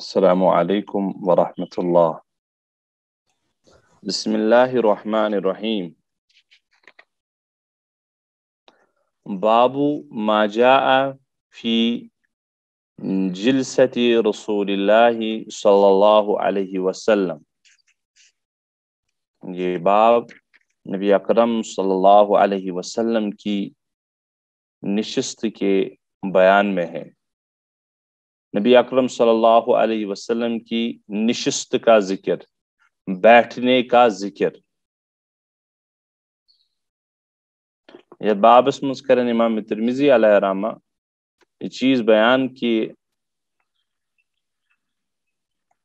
السلام عليكم ورحمة الله. بسم الله الرحمن الرحيم. باب ما جاء في جلسة رسول الله صلی اللہ علیہ وسلم. یہ باب نبی اکرم صلی اللہ علیہ وسلم کی نشست کے بیان میں ہے. نبی اکرم صلی اللہ علیہ وسلم کی نشست کا ذکر، بیٹھنے کا ذکر. یہ بابس مز کرن امام ترمذی علیہ رحمہ یہ چیز بیان کی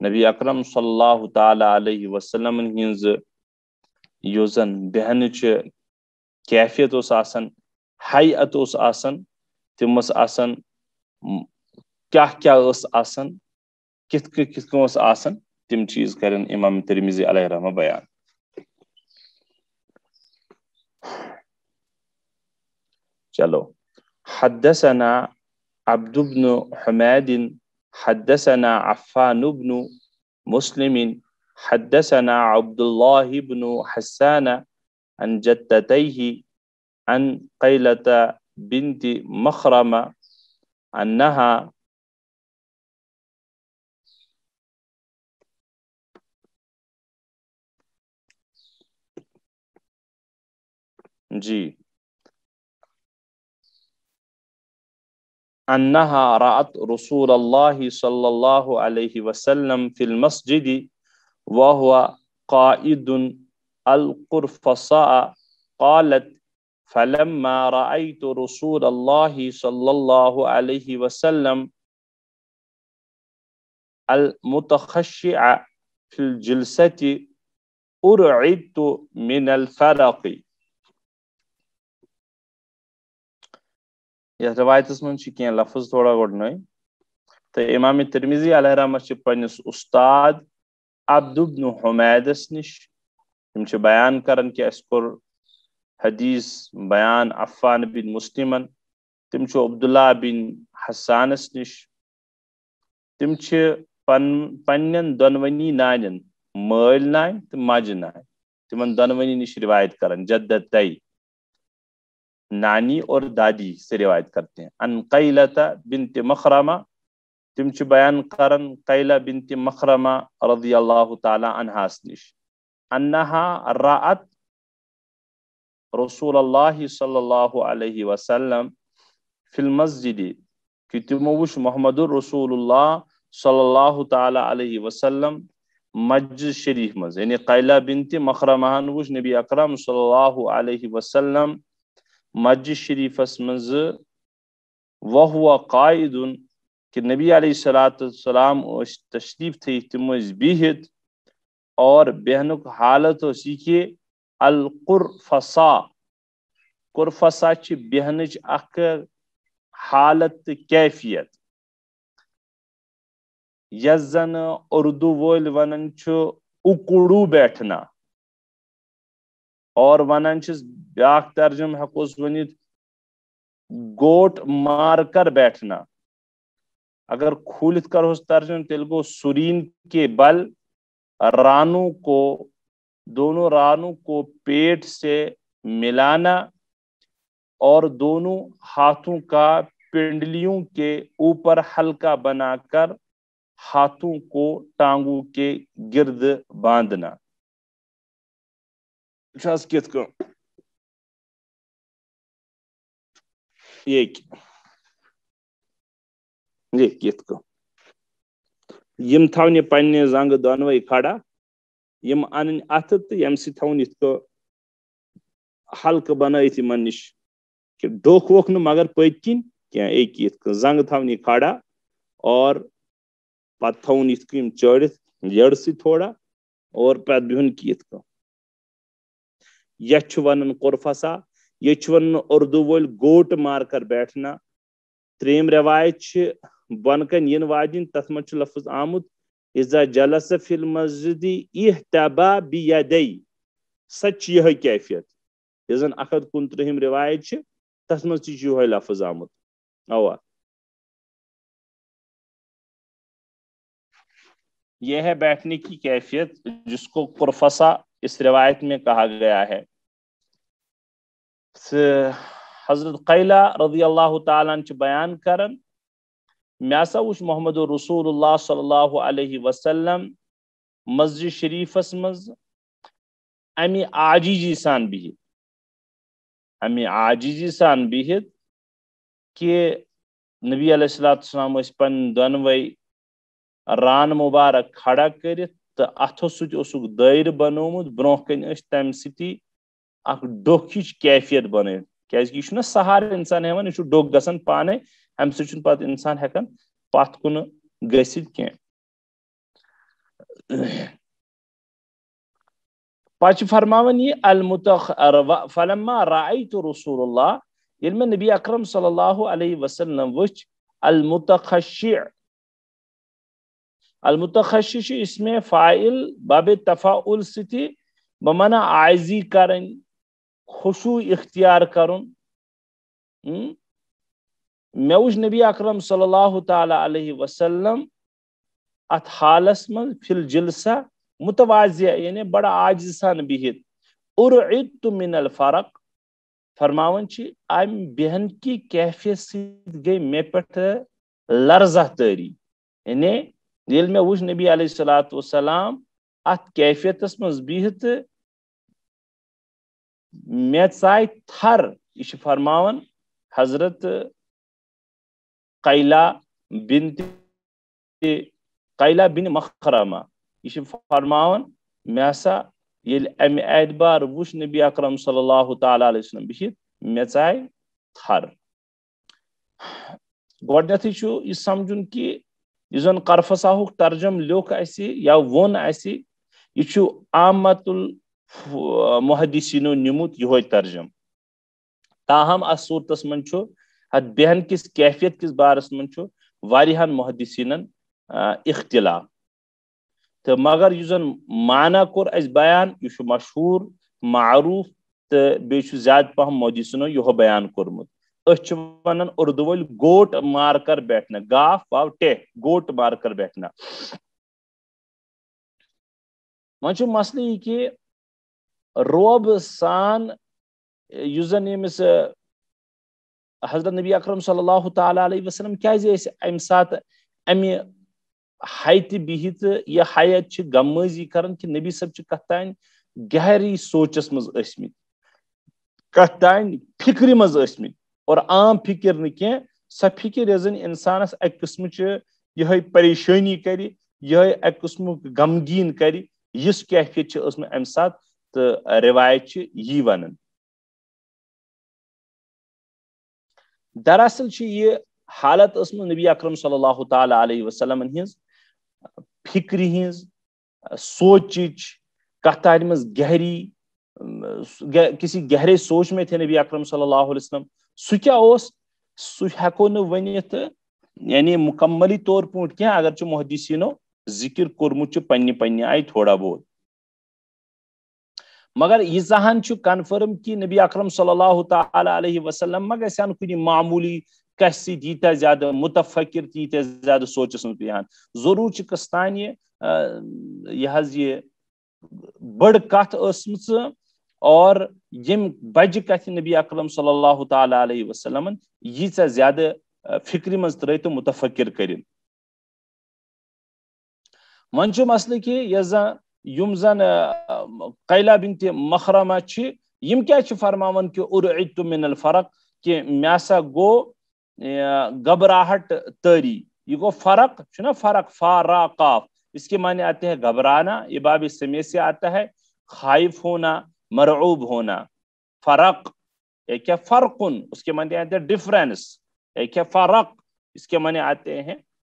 نبی اکرم صلی اللہ تعالی علیہ وسلم ہنز یوزن بہنچ کیفیت اس آسن، حیعت اس آسن، تم اس آسن کیا اس آسن، کت اس آسن، تم چیز کرن امام ترمذی علیہ رحمہ بیان. چلو. حدثنا عبد بن حمید حدثنا عفان بن مسلم حدثنا عبد الله بن حسان عن جدتيه عن قيلة بنت مخرمة أنها أنها رأت رسول الله صلى الله عليه وسلم في المسجد وهو قائد القرفصاء قالت فلما رأيت رسول الله صلى الله عليه وسلم المتخشع في الجلسة أرعدت من الفرق. یہ روایت من کی لفظ تھوڑا گڈن تو امام ترمذی علیہ رحمہ پنس استاد عبد بن حمیدس نش تم بیان کرن کہ اس کور حدیث بیان عفان بن مسلمن، تم عبداللہ بن حسانس نش، تم پنن دونونی نانن مل نان تو ماج نان تمن دونونی نش روایت کرن، جدتائی نانی اور دادی سے روایت کرتے ہیں. ان قیلۃ بنت مخرمہ، تم بیان کرن قیلہ بنت مخرمہ رضی اللہ تعالی عنہا نش، انہا رأت رسول اللہ صلی اللہ علیہ وسلم فی المسجد، کہ تمو وش محمد الرسول اللہ صلی اللہ تعالی علیہ وسلم مسجد شریف مز، یعنی قیلہ بنت مخرمہ وش نبی اکرم صلی اللہ علیہ وسلم مسجد شریف مز وہو قائد، کہ نبی علیہ السلام تشریف تھی تم بہت اور بہنک حالت کہ القرفصا، قرفصا چھ بہنچ اخ حالت کیفیت یس زن اردو وول ونن چھ اکڑو بیٹھنا، اور ونن چھس بیاکھ ترجم ہکوس ونیت گوٹ مار کر بیٹھنا. اگر کھولت کروس ترجم تیل گو سرین کے بل رانوں کو، دونوں رانوں کو پیٹ سے ملانا اور دونوں ہاتھوں کا پنڈلیوں کے اوپر ہلکا بنا کر ہاتھوں کو ٹانگوں کے گرد باندھنا. یم تھونی پنہ زنگ دونوئی کھڑا، یم ان اتھ تو یم سی تھون ات کو ہلکہ بنائت من نش کہ ڈوکھ ووکھ نہ مگر پت کن کی زنگ تھونی کھڑا اور پتہ تھون ات کو چڑھت یڑ سی تھوڑا اور پت بہن کی ات کو. یہ ونن قرفصا، یہ ونن اردو ول گوٹ مار کر بیٹھنا. تریم روایت بن کن ین واجن تت من لفظ آمت اذا جلس فی المسجد احتبا بیدی، سچ یہ کیفیت یزن 139 روایت تت من یہ لفظ آمت. اوا یہ ہے بیٹھنے کی کیفیت جس کو قرفصہ اس روایت میں کہا گیا ہے. حضرت قیلہ رضی اللہ تعالیٰ عنہ بیان کرن مےٚ ہسا وُچھ محمد رسول اللہ صلی اللہ علیہ وسلم مسجد شریفس مز امی عاجزی سان بہت کہ نبی علیہ السلام اس پن دونوے ران مبارک کھڑا کرت تو اتھو سۭتۍ اوسُکھ دٲیرٕ بنومُت برونٛہہ کَنۍ ٲسۍ تمہِ سۭتی اکھ ڈوٚکھ ہِش کیفیت بنٲوِتھ کیازِ یہ چھُنہ سہارٕ انسان ہیوان یہ چھُ ڈوٚکھ گژھان پانے امہِ سۭتۍ چھُنہٕ پتہٕ انسان ہیٚکان پتھ کُن گٔژھِتھ کینٛہہ. پتہٕ چھُ فرماوان یہ فلما رأیت رسول اللہ ییٚلہِ مےٚ نبی اکرم صلی اللہ علیہ وسلم وٕچھ المتخشی چھُ اسم فاعل باب تفاعل سۭتی بمعنی عاجزی کرن خشوع اختیار کرن. مےٚ وٕچھ نبی اکرم صلی اللہ تعالی علیہ وسلم ات حالس من فی الجلسہ متواضع یعنی بڑا عاجز سان بہت ارعدت من الفرق فرماون چھ ام بہن کی کیفیت سۭتۍ گٔے مےٚ پٮ۪ٹھ لرزہ تٲری یعنی ییٚلہِ مےٚ وٕچھ نبی علیہ الصلوۃ والسلام ات کیفیتس منٛز بہت مےٚ ژاے تھر. یہ چھُ فرماون حضرت قیلہ بن مخرمہ یہ چھُ فرماون مےٚ ہسا ییٚلہِ امہِ اعتبار وٕچھ نبی اکرم صلی اللہ تعالیٰ علیہ وسلم بہت مےٚ ژاے تھر. گۄڈنیتھٕے چھُ یہ سمجھُن کہ یُس زن قرفصاہُک ترجم لیوٚکھ اسہِ یا ووٚن اسہِ یہ چھُ عامت المحدثینو نِمُت یہوے ترجم. تاہم اتھ صورتس منٛز چھُ اتھ بیہن کس کیفیت کس بارس منٛز چھُ واریاہن محدثینن اختلاف تو مگر یُس زن معنی کوٚر اسہِ بیان یہ چھُ مشہوٗر معروف تو بیٚیہِ چھُ زیادٕ پہم محدثینو یہو بیان کوٚرمُت. أسۍ چھِ ونان اردو وٲلۍ گوٹ مار کر بیٹھنا گاف واو ٹے گوٹ مار کر بیٹھنا. وۄنۍ چھُ مسلہٕ یہِ کہ روب سان یُس زن ییٚمِس حضرت نبی اکرم صلی اللہ تعالیٰ علیہ وسلم کیازِ ٲسۍ امہِ ساتہٕ امہِ حیتہِ بِہِتھ یہ حیت چھِ غمٲزی کران کہ نبی صٲب چھِ کتھ تانۍ گہری سوچس منٛز ٲسمٕتۍ کتھ تانۍ فکرِ منٛز ٲسمٕتۍ اور عام فکر نہٕ کینٛہہ سۄ فکر یۄس زن انسانس اکہِ قٕسمٕچ یِہے پریشٲنی کرِ یِہے اکہِ قٕسمُک غمگیٖن کرِ یِژھ کیفیت چھِ ٲسمٕژ امہِ ساتہٕ تہٕ روایت چھِ یی ونان. دراصل چھِ یہ حالت ٲسمٕژ نبی اکرم صلی اللہ تعالیٰ علیہ وسلم ہنٛز فکرِ ہنٛز سوچِچ کتھ تانۍ منٛز گہری کسی گہرے سوچ میں تھے نبی اکرم صلی اللہ علیہ وسلم. سُہ کیاہ اوس سُہ ہیٚکو نہٕ ؤنِتھ یعنی مکملی طور پٲٹھۍ کینٛہہ اگرچہِ محدثینو ذکر کوٚرمُت چھُ پننہِ آیہِ تھوڑا بہت مگر ییٖژاہن چھُ کنفرم کہ نبی اکرم صلی اللہ تعالیٰ علیہ وسلم ما گژھِ ہن کُنہِ معموٗلی کس سۭتۍ ییٖتیاہ زیادٕ متفکر تہٕ ییٖتیاہ زیادٕ سونچس منٛز پیٚہن ضروٗر چھِ قٕسطانہِ یہِ حظ یہِ بٔڑ کتھ ٲسمٕژ اور یم بجہِ کتھِ نبی اکرم صلی اللہ تعالیٰ علیہ وسلمن ییٖژاہ زیادٕ فکرِ منٛز ترٲے تہٕ متفکر کٔرِنۍ. وۄنۍ چھُ مسلہٕ کہ یۄس زن یم زن قیلہ بنت مخرمہ چھِ یم کیاہ چھِ فرماون کہ ارعدت من الفرق کہ مےٚ ہسا گوٚو گھبراہٹ تٲری. یہ گو فرق چھُنہ فرق فا را قاف اس کے معنی آتے ہیں گھبرانا یہ باب سمیع سے آتا ہے خائف ہونا مرعوب ہونا. فرق ایک ہے فرقن اس کے معنی آتے ہیں ڈفرینس ایک ہے فرق اس کے معنی آتے ہیں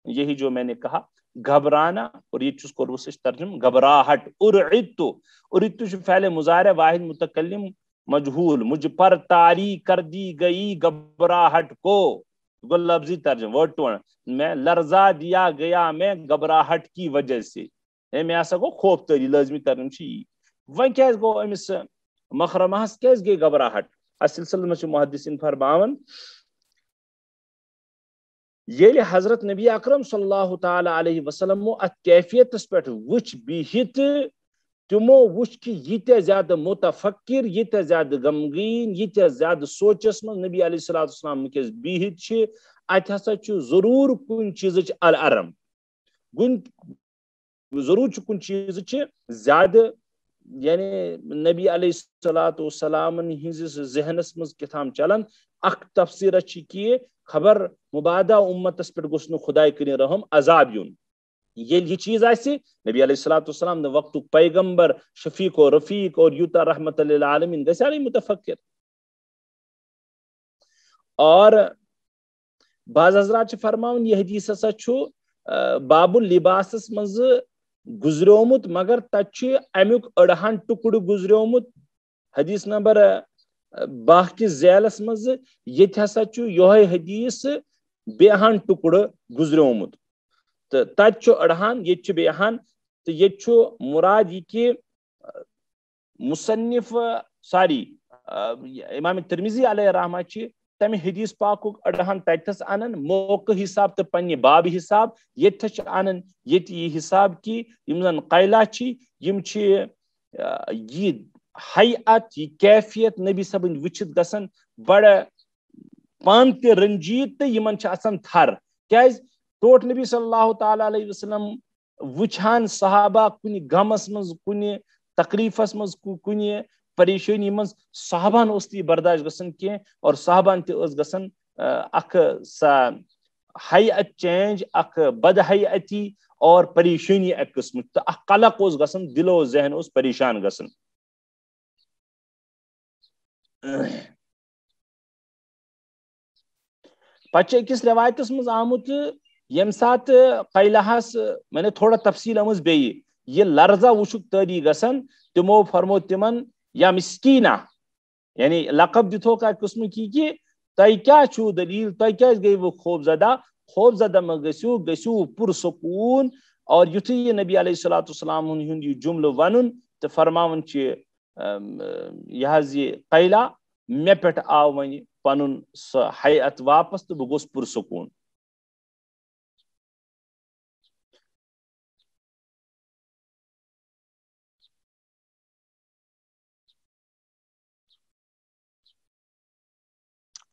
یہی جو میں نے کہا گھبرانا اور یہ چیز کو ترجم گھبراہٹ. ارعدت فعل مضارع واحد متکلم مجہول مجھ پر طاری کر دی گئی گھبراہٹ کو لفظی ترجم ورڈ ٹو میں لرزا دیا گیا میں گھبراہٹ کی وجہ سے میں ہسا گو خوف تاری لازمی ترجم چھ یی. وۄنۍ کیازِ گوٚو أمِس مخرمہس کیازِ گٔے گھبراہٹ اتھ سلسلس منٛز چھِ محدثین فرماوان یل حضرت نبی اکرم صلی اللہ تعالی علیہ وسلم ات کیفیتس پہ وچ بہت تمو وچ کہ یہ زیادہ متفکر یہ زیادہ غمگین یہ زیادہ سوچس من نبی علیہ الصلوۃ والسلام ونکس بہت ات ہسا ضرور کن چیز الارم ضرور کن چیز زیادہ یعنی نبی علیہ الصلوۃ والسلام ہنزس ذہنس مز کتام چلان اخ تفسیر کہ خبر مبادہ امتس پہ گوس خدائے کرن رحم عذاب یون یہ چیز آسی نبی علیہ الصلوۃ والسلام وقت پیغمبر شفیق و رفیق اور یوتا رحمت للعالمین گھر متفکر اور بعض حضرات فرماون یہ حدیث ہسا باب اللباسس مز گزریومت مگر تت امیک اڑہان ٹکڑ گزریومت حدیث نمبر 12 کس ذیلس مز یہ ہسا یہ حدیث بیہان ٹکڑ گزریومت تو تت اڑہان یہ بیہان تو یہ مراد یہ کہ مصنف ساری امام ترمذی علیہ رحمہ تمہ حدیث پاک اڑہان تتس انان موقع حساب تو پنہ باب حساب یتھ انان یہ حساب کی یم زن قیلا یہ حیعت یہ کیفیت نبی صبن وچت گسن بڑ پان تہ رنجید تو یمن آسان تھر کیاز ٹوٹ نبی صلی اللہ تعالی علیہ وسلم وچھان صحابہ کن غمس مز کن تکلیفس مز کن پریشانی مز صحابان اس تی برداشت گسن کی اور صحابان تی اس گسن اخ سا حیعت چینج اخ بد حیعتی اور پریشانی ایک قسم تو اخ قلق اس گسن دل و ذہن اس پریشان گسن پچہ اکس روایتس مز آمت یم سات قیلہس میں نے تھوڑا تفصیل امز بیئی یہ لرزہ وشک تاری گسن تمو فرمو تمن یا مسکینہ یعنی لقب دتو کا قسم کی کہ تہ کیا چھو دلیل تہ کیا گئی وہ خوف زدہ میں گسو پرسکون اور یتھی یہ نبی علیہ الصلوۃ والسلام ہند یہ جملہ ونن تو فرماون یہ قیلا مے پہ آو ون پن حیعت واپس تو بہ گوس پرسکون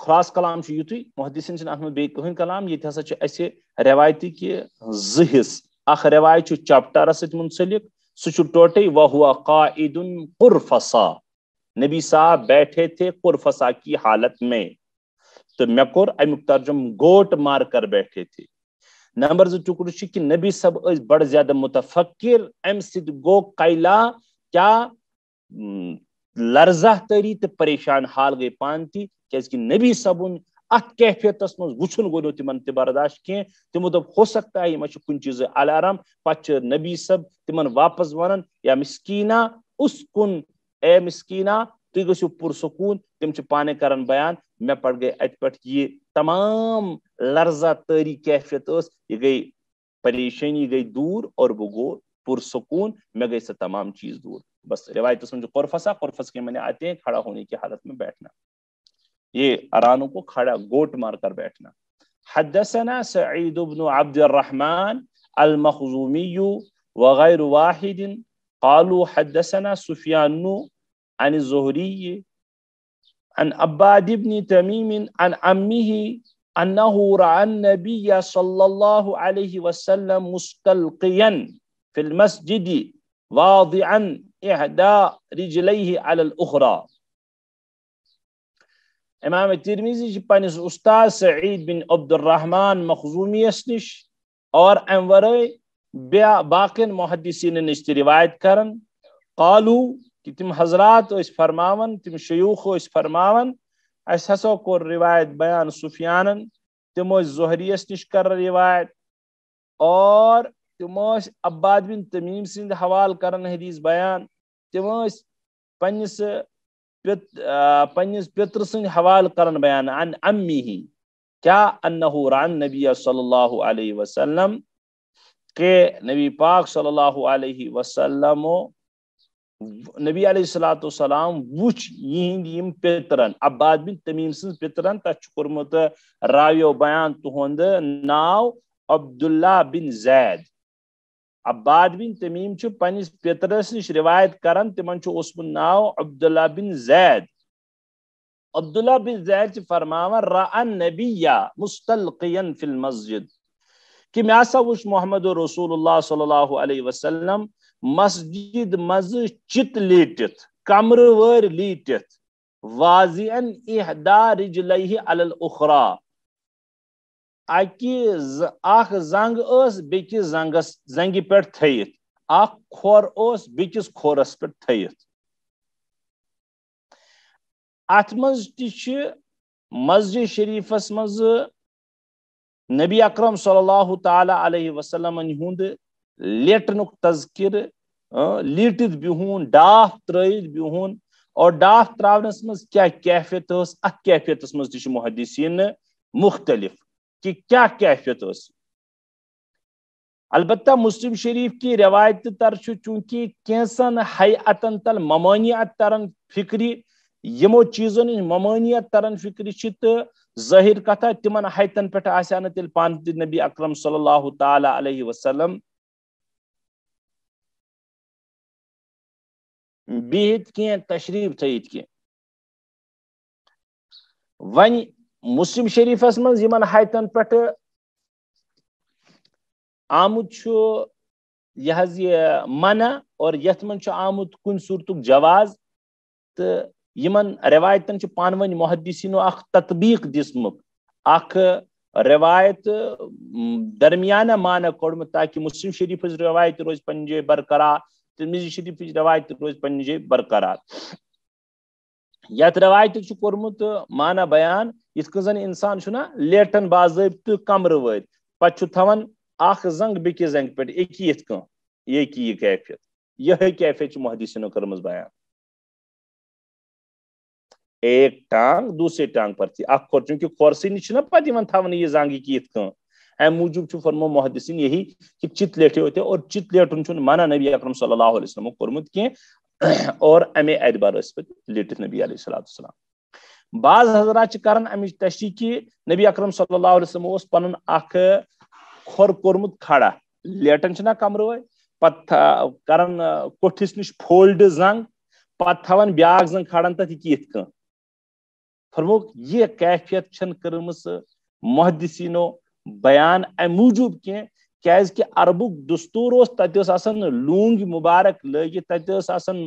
خاص کلام یتھی محدثین ات من بی کہین کلام یہ ہسا اسہ روایتی کہ زہس اخ روایت چپٹر ست منسلک سہ ٹوٹے وہو قائد قرفصا نبی صاحب بیٹھے تھے قرفصا کی حالت میں تو میں کور امیک ترجم گوٹ مار کر بیٹھے تھے نمبر 2 ٹکڑ کہ نبی صاحب بڑ زیادہ متفکر ام سد گو قیلا کیا لرزہ تری تو پریشان حال گئی پانتی کہ نبی صبن ات کیفیتس مز وچن گو تمن تہ برداشت کی تمو دپ ہو سکتا ہے یہ کن چیز الارم پچہ نبی صب تمن واپس ونن یا مسکینہ اس کن اے مسکینہ تھی گھو پرسکون تم پانے کرن بیان میں پڑ گئے ات پہ یہ تمام لرزہ تاری کیفیت یہ گئی پریشانی گئی دور اور وہ گو پرسکون میں گئی سے تمام چیز دور بس روایت سمجھو قرفص کے میں نے آتے ہیں کھڑا ہونے کی حالت میں بیٹھنا یہ ارانوں کو کھڑا گوٹ مار کر بیٹھنا حدثنا سعید بن عبد الرحمن المخزومی وغیر واحد قالوا حدثنا سفیان عن الزهري عن عباد بن تميم عن عمه أنه رأى النبي صلى الله عليه وسلم مستلقيا في المسجد واضعا إحدى رجليه على الأخرى. امام ترمذی پنس استاد سعید بن عبد الرحمن مخزومی نش اور امورے باقین محدثین نش روایت کرن قالو کہ تم حضرات اس فرماون تم شیوخ اس فرماون اس ہسا کو روایت بیان سفیانن تم زہریس نش کر روایت اور تم عباد بن تمیم سند حوال کرن حدیث بیان تم پنس پتر سند حوال کرن بیان عن امیہ کیا انہ رعن نبی صلی اللہ علیہ وسلم کہ نبی پاک صلی اللہ علیہ وسلم نبی علیہ الصلوۃ والسلام وچ یہند یم پترن عباد بن تمیم سن پترن تچ کورمت راویو بیان تہند ناو عبداللہ بن زید. عباد بن تمیم چھ پنس پترس نش روایت کران تمن چھ اوسمت ناو عبداللہ بن زید. عبداللہ بن زید چھ فرماوان رأى النبی مستلقیا فی المسجد کہ میں ہسا وچھ محمد رسول اللہ صلی اللہ علیہ وسلم مسجد مز چت لیٹت کمر ور لیٹت واضعا احدى رجلیہ علی الاخرى اخ زنگ اس بیکس زنگی پہ تھیت اخ کھور اس بیکس کھورس پہ تھیت. ات مز تہ مسجد شریفس مز نبی اکرم صلی اللہ تعالی علیہ وسلم ہند لیٹنک تذکر لیٹت بہون ڈاف ترائت بہون اور ڈاف تراونس مز کیا کیفیت اس ات کیفیتس مز تہ محدثین مختلف کہ کیا کیفیت اس. البتہ مسلم شریف کی روایت تر چونکہ کینسن حیعتن تل ممانعت ترن فکری یمو چیزن ممانعت ترن فکری چھ ظاہر کتھا تمن حیتن پہ آسان تیل پان نبی اکرم صلی اللہ تعالی علیہ وسلم بہت کی تشریف تھیت کی. ون مسلم شریفس من یمن حیتن پہ آمت یہ منع اور یت من آمت کن صورتک جواز تو یمن روایتن پانونی محدثینو اخ تطبیق دسمت اخ روایت درمیانہ معنی کوڑمت تاکہ مسلم شریف روایت روز پنہ جائے برقرار ترمذی شریف روایت روز پنہ جائے برقرار. یت روایت کورمت معنی بیان یت کن زن انسان چھنا لیٹن باضابطہ کمر ور پتہ تھوان اخ زنگ بیکس زنگ پہ ایک یت کن یہ کیفیت یہ کیفیت محدثینو کرمز بیان. ایک ٹانگ دوسرے ٹانگ پر تھی اخ کھور چونکہ کھورسی نش نا پتہ یمن تھاون یہ زنگ کی یت کن ام موجوب چھ فرمو محدثین یہی کہ چت لیٹے ہوتے اور چت لیٹن چھ منع نبی اکرم صلی اللہ علیہ وسلم کورمت کی اور امے اعتبار اس پہ لیٹت نبی علیہ الصلوۃ والسلام. بعض حضرات کرن امچ تشریح کی نبی اکرم صلی اللہ علیہ وسلم اس پنن اخ کھور کورمت کھڑا لیٹن چھنا کمر وے پت کرن کوٹھس نش فولڈ زنگ پت تھاون بیاکھ زنگ کھڑان تت یت کن. فرموک یہ کیفیت چھن کرمس محدثینو بیان ام موجوب کیاز کہ عربک دستور اس تت آسان لونگ مبارک لگت تت آسان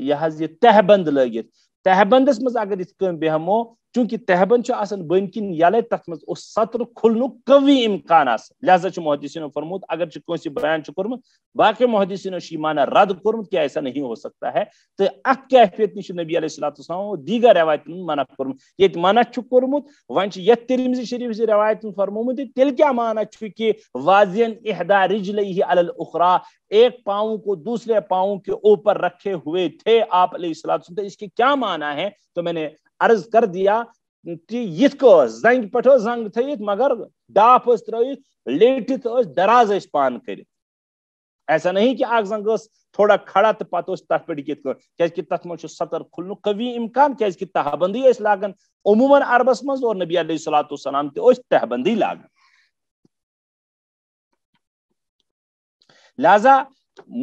یہ تہ بند لگت تہ بندس مز اگر ات کن بہمو چونکہ تہ بند آسان بن کن یلے تک مز اس سطر کھلن قوی امکان لہذا محدثینو فرمود اگر کنس بیان کورمت باقی محدثینو معنی رد کورمت کہ ایسا نہیں ہو سکتا ہے تو ات کیفیت نش نبی علیہ الصلوۃ والسلام دیگر روایت منع کورمت یہ منع کورمت ون یت ترمذی شریف سے روایت فرمومت تیل کیا معنی کہ واضعا احدى رجلیہ علی الاخرى ایک پاؤں کو دوسرے پاؤں کے اوپر رکھے ہوئے تھے آپ علیہ الصلوۃ والسلام. اس کے کیا معنی ہے تو میں نے عرض کر دیا کہ یت کو زنگ پٹھو زنگ تھیت مگر ڈاپ اس ترائت لیٹت اس دراز اس پان کرت. ایسا نہیں کہ آگ زنگ اس تھوڑا کھڑا تو پتہ اس تک پہ ڈکت کر کیاز کہ تت من سطر کھلن قوی امکان کیاز کہ تہ بندی اس لاگن عموماً عربس مز اور نبی علیہ الصلوۃ والسلام تہ اس تہ بندی لاگن. لہذا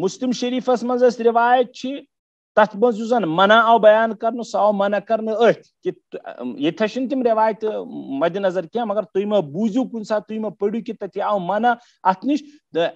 مسلم شریفس مز اس روایت چھ تت مز زن منع آو بیان کرن سہ آو منع کرن ات کہ یہ چھن تم روایت مد نظر کیا مگر تھی ما بوزو کن سات تھی ما پڑھو کہ تت آو منع ات نش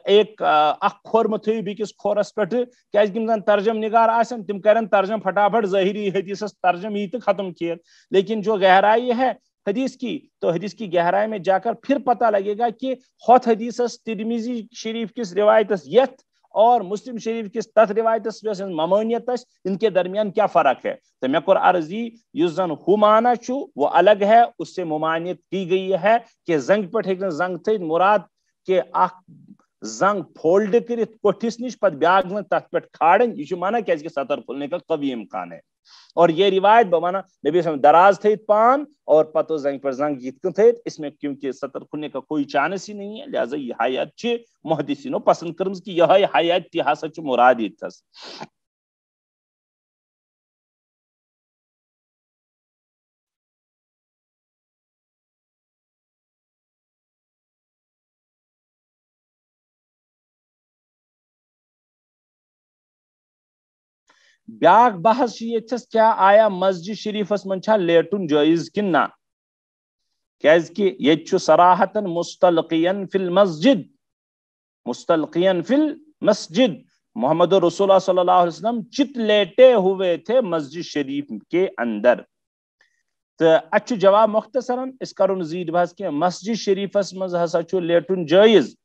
ایک اخ کھور ما تھو بیکس کھورس پہ کیاز کہ زن ترجم نگار آسن تم کرن ترجم پھٹافٹ ظاہری حدیث ترجم یہ تو ختم کیا لیکن جو گہرائی ہے حدیث کی تو حدیث کی گہرائی میں جا کر پھر پتہ لگے گا کہ خود حدیث ترمذی شریف کس روایت یت اور مسلم شریف کس تت روایت ممانیت ان کے درمیان کیا فرق ہے. تو میں کور عرضی اس زن ہو معنی چھو وہ الگ ہے اس سے ممانیت کی گئی ہے کہ زنگ پہ ہیکن زنگ تھے مراد کہ اخ زنگ فولڈ کرت کوٹھس نش پت بیاکھ زنگ تت پہ کھاڑن یہ مانا کیا کہ سطر کھلنے کا قوی امکان ہے. اور یہ روایت بمانا نبی صلی اللہ علیہ وسلم دراز تھے پان اور پتو زنگ پر زنگ جیت کن تھے اس میں کیونکہ سطر کھلنے کا کوئی چانس ہی نہیں ہے لہذا یہ حیات چھ محدثینو پسند کرمز کہ یہ حیات تی ہسا چھ مراد تھس. بیاکھ بحث یتھس کیا آیا مسجد شریفس من چھا لیٹن جائز کن نہ کیاز کہ یہ صراحتن مستلقین فی المسجد مستلقین فی المسجد محمد رسول اللہ صلی اللہ علیہ وسلم چت لیٹے ہوئے تھے مسجد شریف کے اندر. تو اچھا جواب مختصراً اس کرو زید بحث کہ مسجد شریفس مز ہسا چھو لیٹن جائز.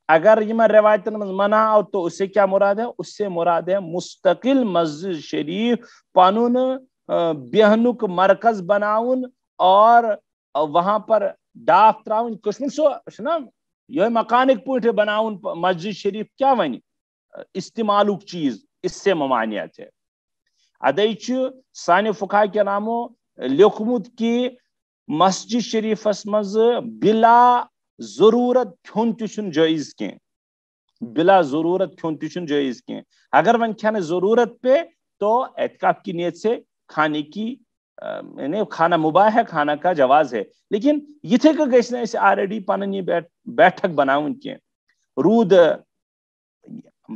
اگر یہ روایتن مز منع آو تو اس سے کیا مراد ہے؟ اس سے مراد ہے مستقل مسجد شریف پانون بیہنک مرکز بناون اور وہاں پر ڈاف تراؤن کشمیر سو نا یہ مکانک پوٹھ بناون مسجد شریف کیا ونی استعمالک چیز اس سے ممانعت ہے. ادائی سانہ فقہاء کرامو لیکھمت کہ مسجد شریفس مز بلا ضرورت کھون تہ جائز کی بلا ضرورت کھون تہ جائز کی. اگر ون کھانے ضرورت پہ تو اعتکاف کی نیت سے کھانے کی یعنی کھانا مباح ہے کھانا کا جواز ہے. لیکن یتھے کہ گھس نا آلریڈی پن یہ بیٹھک بناون کی رود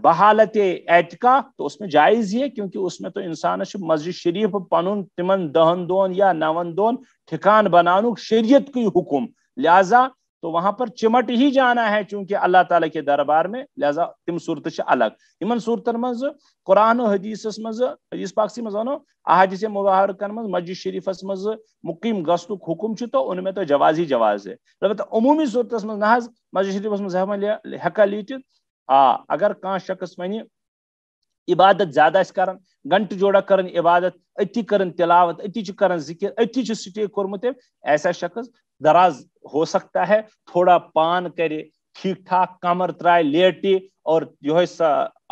بحالت اعتکاف تو اس میں جائز ہی ہے کیونکہ اس میں تو انسان مسجد شریف پنن تمن 10 دون یا 9 دون ٹھکان بنانک شریعت کی حکم لہذا تو وہاں پر چمٹ ہی جانا ہے چونکہ اللہ تعالیٰ کے دربار میں لہذا تم صورت الگ. ان صورتن مز قرآن و حدیث مز حدیث پاکسی مز ونو احادیث مبارکن مز مسجد شریفس مز مقیم گسنک حکم تو ان میں تو جواز ہی جواز ہے. البتہ عمومی صورتس مز نہ مسجد شریفس مز ہیکا لیٹت اگر کان شخص ونہ عبادت زیادہ کرن گھنٹہ جوڑا کرن عبادت اتی کرن تلاوت اتی کرن ذکر اتی سٹے کورمت ایسا شخص دراز ہو سکتا ہے تھوڑا پان کرے ٹھیک ٹھاک کمر ترائے لیٹے اور یہ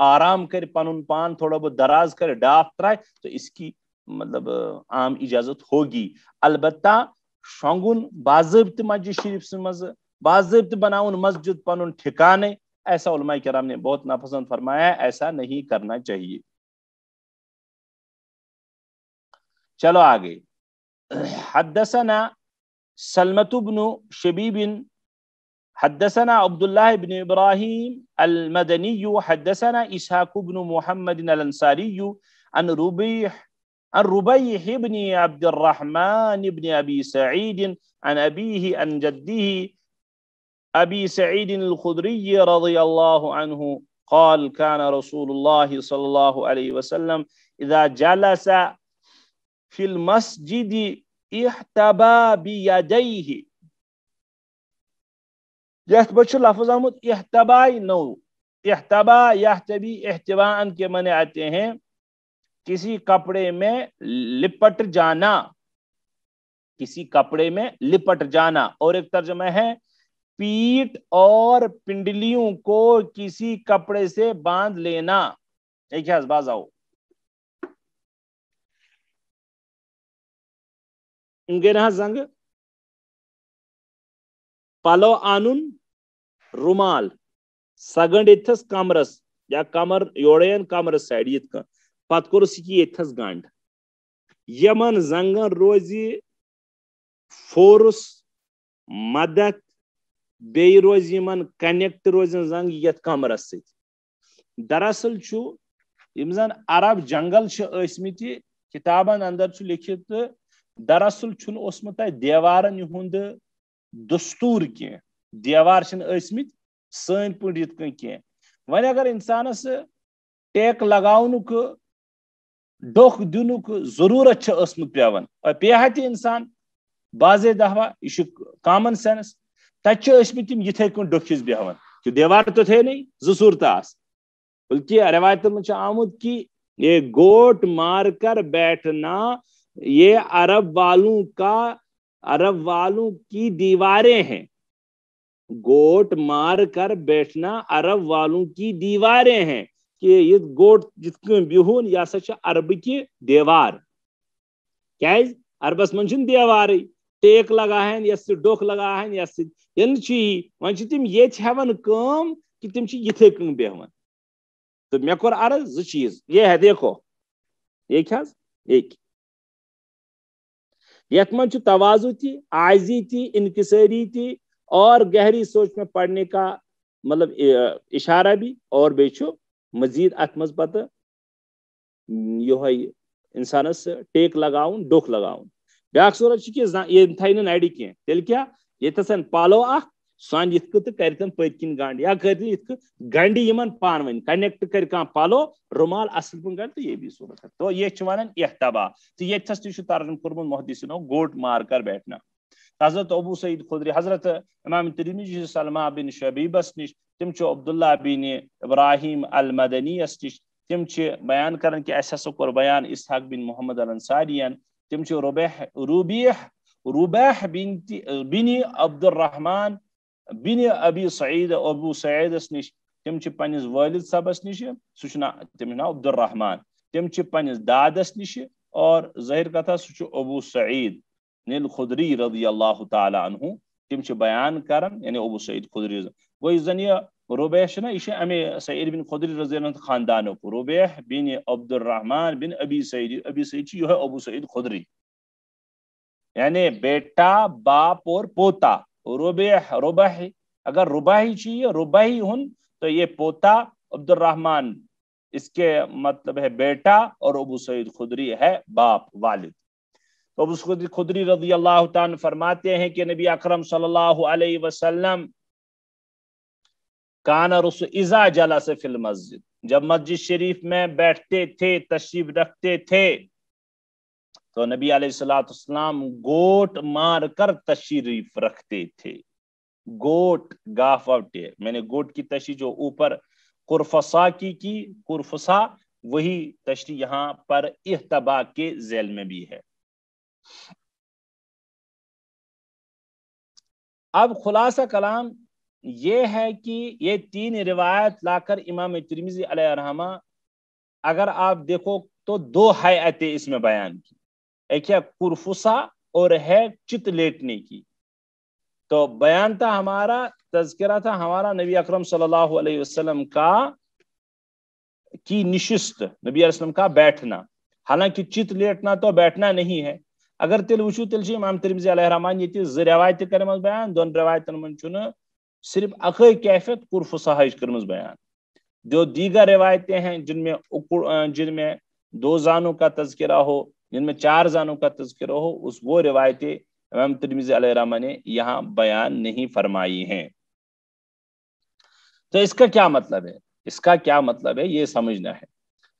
آرام کرے پن پان تھوڑا بہت دراز کرے ڈاف ترائے تو اس کی مطلب عام اجازت ہوگی. البتہ شونگن باضابطہ مسجد شریف مز باضابطہ بناؤن مسجد پن ٹھکانے ایسا علماء کرام نے بہت ناپسند فرمایا ہے ایسا نہیں کرنا چاہیے. چلو آگے. حدثنا سلمة بن شبيب حدثنا عبد الله بن إبراهيم المدني حدثنا إسحاق بن محمد الأنصاري عن ربيح بن عبد الرحمن بن أبي سعيد عن أبيه عن جده أبي سعيد الخدري رضي الله عنه قال كان رسول الله صلى الله عليه وسلم إذا جلس في المسجد احتبا بيديه. یہ لفظ آمد احتبا نو احتبا یحتبی احتباء کے معنی آتے ہیں کسی کپڑے میں لپٹ جانا کسی کپڑے میں لپٹ جانا اور ایک ترجمہ ہے پیٹ اور پنڈلیوں کو کسی کپڑے سے باندھ لینا. ایک ہے باز آؤ انگینا زنگ پلو آنن رومال سگنڈ اتھس کمرس یا کمر یوڑین کمرس سائڈ یت کن پت کورس کی اتھس گنڈ یمن زنگن روزی فورس مدد بی روز یمن کنیکٹ روزن زنگ یت کمرس ست. دراصل یم زن عرب جنگل ٲسمٕتۍ کتابن اندر لکھت دراصل اوسمُت دیوارن یہند دستور کی دیوار ٲسمٕتۍ سن پٲٹھۍ یِتھ کٔنۍ کینٛہہ. وۄنۍ اگر انسانس ٹیک لگاونُک ڈوٚکھ دِنُک ضروٗرت ٲسمٕژ پیوان پیٚیہِ تہِ انسان باضے دہوا یہ کامن سینس تتہِ ٲسمٕتۍ تِم یِتھے کٔنۍ ڈوٚکھِس بیہوان کہ دیوار تو تھے نہیں زٕ صوٗرتہٕ آسہٕ بلکہ روایتن میں آمد کہ یہ گوٹ مار کر بیٹھنا یہ عرب والوں کی دیواریں ہیں. گوٹ مار کر بیٹھنا عرب والوں کی دیواریں ہیں کہ یہ گوٹ جت بہن یہ سا عرب کی دیوار کیاز عربس من دیوار ٹیک لگاہن یس ڈوکھ لگاہن یس ون تم یہ ہیوان کام کہ تم یتھے کن بیہوان. تو مے کور عرض زٕ چیز یہ ہے دیکھو ایک حظ ایک یت من تواضع تھی عاجزی تھی انکساری تھی اور گہری سوچ میں پڑھنے کا مطلب اشارہ بھی اور بیچو مزید ات مز پتہ یہ انسانس ٹیک لگاؤن ڈوک لگاؤن بیاکھ صورت کہ یہ تھائی نڑِ کی تیل کیا یتن پالو اخ سان یت تو کرتن پت کن گنڈ یا کرتن یت گنڈ یمن پان ون کنیکٹ کر کان پالو رومال اصل پن گنڈ تو یہ بھی صورت ہے تو یہ ونان احتبا تو یہ ترجمہ کورمت محدثینو گوٹ مار کر بیٹھنا حضرت ابو سعید خدری حضرت امام ترمذی سلمہ بن شبیبس نش تم عبداللہ بن ابراہیم المدنی اس نش تم بیان کرن کہ اس ہسا کور بیان اسحاق بن محمد الانصاریان تم روبیح بن عبد الرحمن بن ابی سعید ابو سعید نش تم پنس والد صبس نش سہ تم نا عبد الرحمن تم پنس دادس نش اور ظاہر کتھا سہ ابو سعید الخدری رضی اللہ تعالی عنہ تم بیان کرن یعنی ابو سعید خدری گو زن یہ روبیح یہ امی سعید بن خدری رضی اللہ عنہ خاندان روبیح بن عبد الرحمن بن ابی سعید یہ ابو سعید خدری یعنی بیٹا باپ اور پوتا ربیح اگر رباہی چاہیے رباہی ہن تو یہ پوتا عبد الرحمن اس کے مطلب ہے بیٹا اور ابو سعید خدری ہے باپ والد تو ابو سعید خدری رضی اللہ تعالیٰ فرماتے ہیں کہ نبی اکرم صلی اللہ علیہ وسلم کان رسول اذا جلس فی المسجد جب مسجد شریف میں بیٹھتے تھے تشریف رکھتے تھے تو نبی علیہ الصلوۃ والسلام گوٹ مار کر تشریف رکھتے تھے گوٹ گافوٹے میں نے گوٹ کی تشریح جو اوپر قرفصا کی قرفصا وہی تشریح یہاں پر احتبا کے ذیل میں بھی ہے اب خلاصہ کلام یہ ہے کہ یہ تین روایت لا کر امام ترمذی علیہ رحمہ اگر آپ دیکھو تو دو حیاتیں اس میں بیان کی ایک ہے قرفصا اور ہے چت لیٹنے کی تو بیان تھا ہمارا تذکرہ تھا ہمارا نبی اکرم صلی اللہ علیہ وسلم کی نشست نبی علیہ وسلم کا بیٹھنا حالانکہ چت لیٹنا تو بیٹھنا نہیں ہے اگر تیل وچو تیل امام ترمذی علیہ رحمان یہ روایت کرمز بیان دون روایتن من صرف اقی کیفیت قرفصا کرمز بیان جو دیگر روایتیں ہیں جن میں دو زانوں کا تذکرہ ہو جن میں چار زانوں کا تذکرہ ہو وہ روایتیں امام ترمذی علیہ رحمہ نے یہاں بیان نہیں فرمائی ہیں تو اس کا کیا مطلب ہے یہ سمجھنا ہے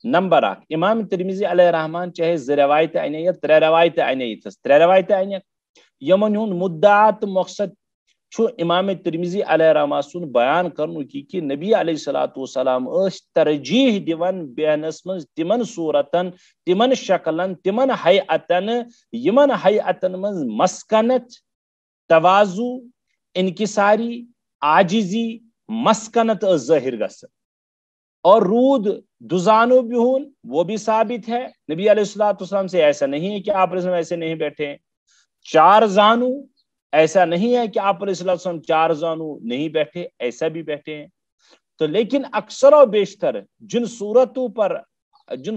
نمبر 1 امام ترمذی علیہ رحمان چاہے روایت آنے یا ترے روایت آنے یمن ہن مدعات مقصد چھو امام ترمذی علیہ رحمہ سن بیان کرنو کہ نبی علیہ الصلوۃ والسلام اس ترجیح دیون بیانس من تمن صورتن تمن شکلن تمن حیاتن یمن حیاتن من مسکنت تواضع انکساری عاجزی مسکنت ظاہر گژھن اور رود دزانو بھی ہون وہ بھی ثابت ہے نبی علیہ الصلوۃ والسلام سے ایسا نہیں ہے کہ آپ ایسے نہیں بیٹھے ہیں چار زانو ایسا نہیں ہے کہ آپ علیہ السلام چار زانو نہیں بیٹھے ایسا بھی بیٹھے ہیں تو لیکن اکثر و بیشتر جن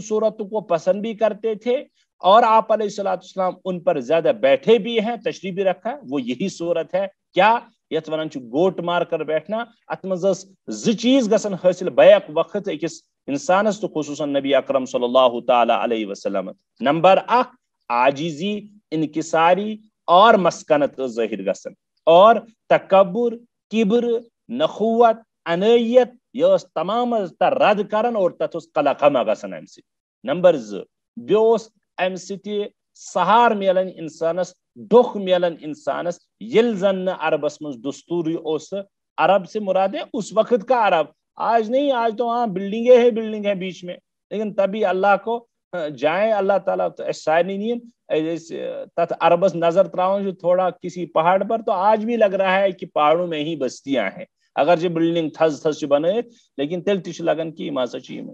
صورتوں کو پسند بھی کرتے تھے اور آپ علیہ السلام ان پر زیادہ بیٹھے بھی ہیں تشریح بھی رکھا وہ یہی صورت ہے کیا یت ونان گوٹ مار کر بیٹھنا ات مز چیز گژھن حاصل بیک وقت اکس انسانس تو خصوصاً نبی اکرم صلی اللہ تعالی علیہ وسلم نمبر 1 عاجزی انکساری اور مسکنت ظاہر گژھن اور تکبر کبر نخوت انیت یہ تمام رد کرن اور تت قلقمہ گژھن ام سی نمبر 2 بیوس ام ستی سہار میلن انسانس ڈوک میلن انسانس یل زن عربس مز دستوری اوس عرب سے مراد ہے اس وقت کا عرب آج نہیں آج تو وہاں بلڈنگ ہے بیچ میں لیکن تبھی اللہ کو جائیں اللہ تعالیٰ تت عربس نظر تراؤں جو تھوڑا کسی پہاڑ پر تو آج بھی لگ رہا ہے کہ پہاڑوں میں ہی بستیاں ہیں اگر جو بلڈنگ تھز بنے لیکن تیل تش لگن کہ مزہ چیز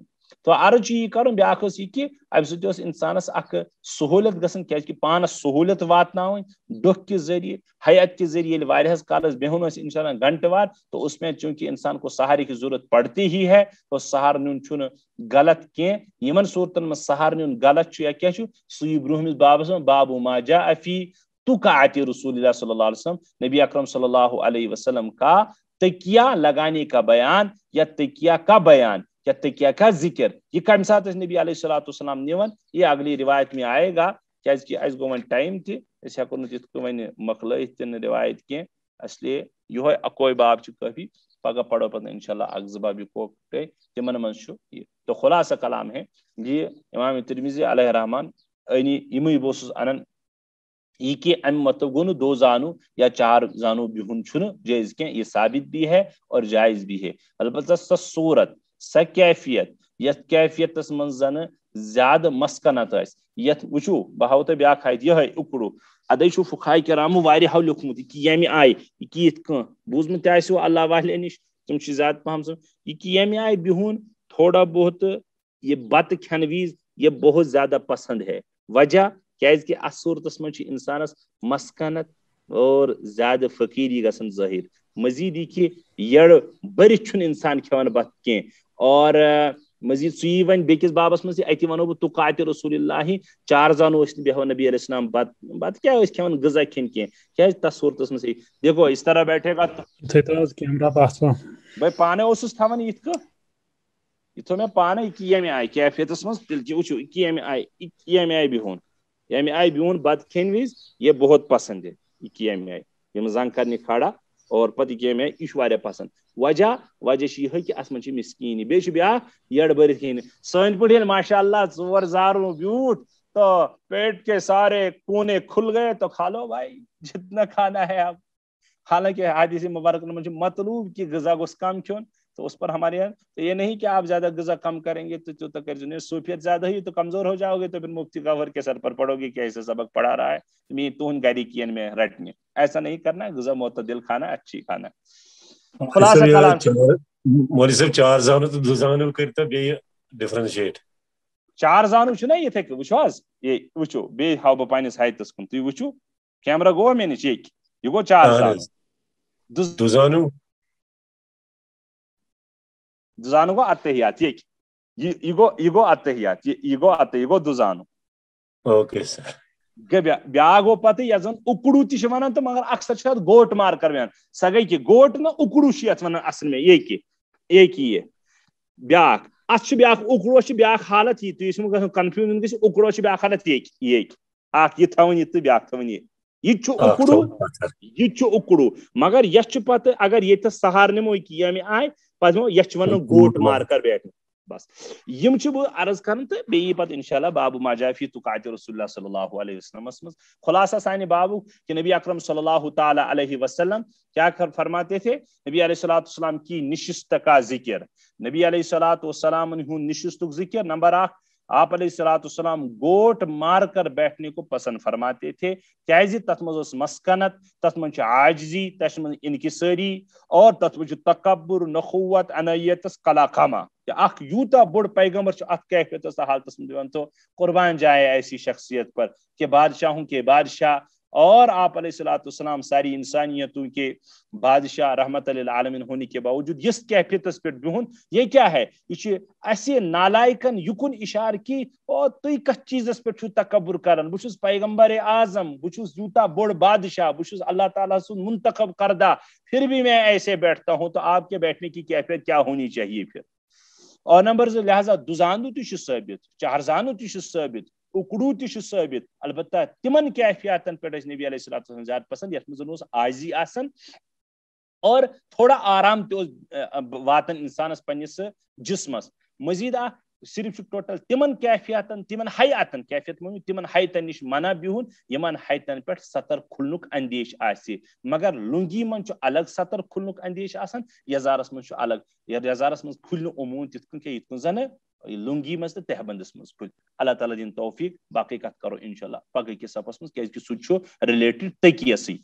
تو عرض یہ کرن بیاکھ یہ کہ ام سۭتۍ اوس انسانس اخ سہولت گژھان کیازِ پانس سہولت واتناوٕنۍ ڈوک کے ذریعے حیات کے ذریعے ییٚلہِ واریاہس کالس بیہُن آسہِ انشاء اللہ گھنٹہ وار تو اس میں چونکہ انسان کو سہارے کی ضرورت پڑتی ہی ہے تو سہار نیون چھُنہٕ غلط کینٛہہ یمن صورتن منٛز سہار نیون غلط چھُ یا کیاہ چھُ سُے برونٛہمِس بابس منٛز بابو ما جاء فی تُقعۃ رسول اللہ صلی اللہ علیہ وسلم نبی اکرم صلی اللہ علیہ وسلم کا تکیہ لگانے کا بیان یا تکیہ کا بیان کیا تکیہ کا ذکر یہ کم سات نبی علیہ الصلوۃ والسلام نوان یہ اگلی روایت میں آئے گا کیازکہ اس گو ون ٹائم تہ اس ہیکو نہ تت ون مکلائت تہ روایت کی اس لیے یہ اکوئی باب چھ کافی پگہ پڑھو پتہ انشاءاللہ اکھ زٕ باب اکوٹے تمن من چھ یہ تو خلاصہ کلام ہے یہ امام ترمذی علیہ الرحمن انی یمے بوسس انن یہ کہ ام مطلب گو دو زانو یا چار زانو بہن چھن جائز کی یہ ثابت بھی ہے اور جائز بھی ہے البتہ سہ صورت سہ کیفیت یت کیفیتس من زن زیادہ مسکنت اس یت وچو بہاو تہ بیاکھ آیت یہ اکڑو ادے چھ فقہاء کرامو واریاہو لیکھمت کہ یمی آئی یہ کیت کن بوزمت آسو اللہ والے نش تم چھ زیادہ پہم یہ کہ یمی آئی بہن تھوڑا بہت یہ بت کھن ویز یہ بہت زیادہ پسند ہے وجہ کیاز کہ اس صورتس من انسانس مسکنت اور زیادہ فقیری گژھن ظاہر مزید یہ کہ یڑ برتھ چھن انسان کھیون بت کی اور مزید سی ون بیکس بابس مز اتہ ونو بہ تقات رسول اللہ چار زانو اس بیہو نبی علیہ السلام بت کیا کھیون غذا کھین کی کیا تس صورتس مز دیکھو اس طرح بیٹھے گا کیمرہ پاس بھائی پانے اوسس تھاون یت کہ یہ تھو میں پانے کہ یمی آئی کیفیتس مز تیل کہ وچو کہ یمی آئی بہن یمی آئی بہن بت کھین وز یہ بہت پسند ہے یہ کہ یمی آئی یم زنگ کرنے کھڑا اور پتہ کہ یمی آئی یہ واریاہ پسند وجہ یہ کہ اس من مسکینی بیچ بیا یڑ برتھ کھین سن پہ ماشاء اللہ ژور زاروں بیوٹ تو پیٹ کے سارے کونے کھل گئے تو کھا لو بھائی جتنا کھانا ہے اب حالانکہ حدیث مبارک میں مطلوب کہ غذا گوس کم کھیون تو اس پر ہمارے یہاں تو یہ نہیں کہ آپ زیادہ غذا کم کریں گے تو صوفیت زیادہ ہی تو کمزور ہو جاؤ گے تو پھر مفتی غور کے سر پر پڑھو گے کہ ایسا سبق پڑھا رہا ہے میں تو گری کین میں رٹنے ایسا نہیں کرنا غذا معتدل کھانا اچھی کھانا خلاصہ کلام مولوی صاحب چار زانو تو دو زانو کرتا بیٚیہِ ڈفرنشیٹ چار زانو چھُ نا یِتھے کٔنۍ وٕچھو حظ یہ وٕچھو بیٚیہِ ہاو بہٕ پننِس ہایتس کُن تُہۍ وٕچھو کیمرا گوٚوا مےٚ نِش ییٚکہِ یہ گوٚو چار زانو دو زانو زانو گوٚو اتحیات ییٚکہِ یہ گوٚو اتحیات یہ گوٚو دو زانو اوکے سر بیاکھ گوٚو پتہٕ یتھ زن اکڑو تہِ چھِ ونان تہٕ مگر اکثر چھِ اتھ گوٹ مارکر ونان سۄ گٔے کہِ گوٹ نہ اکڑو چھِ یتھ ونان اصل میں یہ بیاکھ اتھ چھُ بیاکھ اکڑوس چھِ بیاکھ حالت یہ تُہۍ ٲسِو گژھان کنفیوٗجن گٔژھِتھ اکڑوس چھِ بیاکھ حالت یہ اکھ یہ تھاوٕنۍ یہِ تہٕ بیاکھ تھاوٕنۍ یہ چھُ اکڑو یہ چھُ اکڑو مگر یتھ چھُ پتہٕ اگر ییٚتھس سہار نِمو کہ ییٚمہِ آیہِ پتہٕ دِمو یتھ چھِ ونان گوٹ مارکر بیٹھ بس یم چھِ بہٕ عرض کران تہٕ بیٚیہِ پتہٕ انشاءاللہ باب ما جاء فی تقاۃ رسول اللہ صلی اللہ علیہ وسلم مز خلاصہ سانہِ بابُک کہ نبی اکرم صلی اللہ تعالی علیہ وسلم کیا فرماتے تھے نبی علیہ الصلوۃ والسلام کی نشست کا ذکر نبی علیہ الصلوۃ والسلام نشستک ذکر نمبر 1 آپ علیہ الصلوۃ والسلام گوٹ مار کر بیٹھنے کو پسند فرماتے تھے کیازِ تتھ منٛز ٲس مسکنت تتھ منٛز چھِ عاجزی تتھ منٛز انکساری اور تتھ منٛز چھُ تکبر نخوت انیتس کلاقامہ اخ یوتاہ بوڑ پیغمبر چھُ اتھ کیفیتس حالتس منٛز دِوان تو قربان جائے ایسی شخصیت پر کہ بادشاہوں کے بادشاہ اور آپ علیہ الصلوۃ والسلام ساری انسانیتوں کے بادشاہ رحمت للعالمین ہونے کے باوجود اس کیفیتس پہ بہن یہ کیا ہے یہ اسے نالائکن یکن اشار کی او تُہۍ کتھ چیزس پہ چھو تکبر کران بہ چھُس پیغمبر اعظم بہ چھُس یوتاہ بوڑ بادشاہ بہ چھُس اللہ تعالیٰ سن منتخب کردہ پھر بھی میں ایسے بیٹھتا ہوں تو آپ کے بیٹھنے کی کیفیت کیا ہونی چاہیے پھر اور نمبر 2 لہذا دُزانو تہِ چھُ ثٲبت چارزانو تہِ چھُ ثٲبت اکڑو تہِ چھُ ثٲبت البتہ تمن کیفیاتن پہ نبی علیہ الصلوۃ والسلام زیادہ پسند یتھ منٛز اوس عاجزی آسان اور تھوڑا آرام تہِ اوس واتان انسانس پننس جسمس مزید صرف ٹوٹل تمن کیفیاتن تمن حیاتن کیفیت تمن حیتن نش منع بہن یمن حیتن پہ سطر کھلنک اندیش آسہِ مگر لنگی من الگ سطر کھلنک اندیش آسان یزارس من الگ یزارس من کھل عموم تت کن یت کن زن لنگی مز تو تہبندس مز کھل اللہ تعالیٰ دین توفیق باقی کت کرو انشاءاللہ پگہ کس صفس مز کیازکہ سہ رلیٹڈ تکیہ سی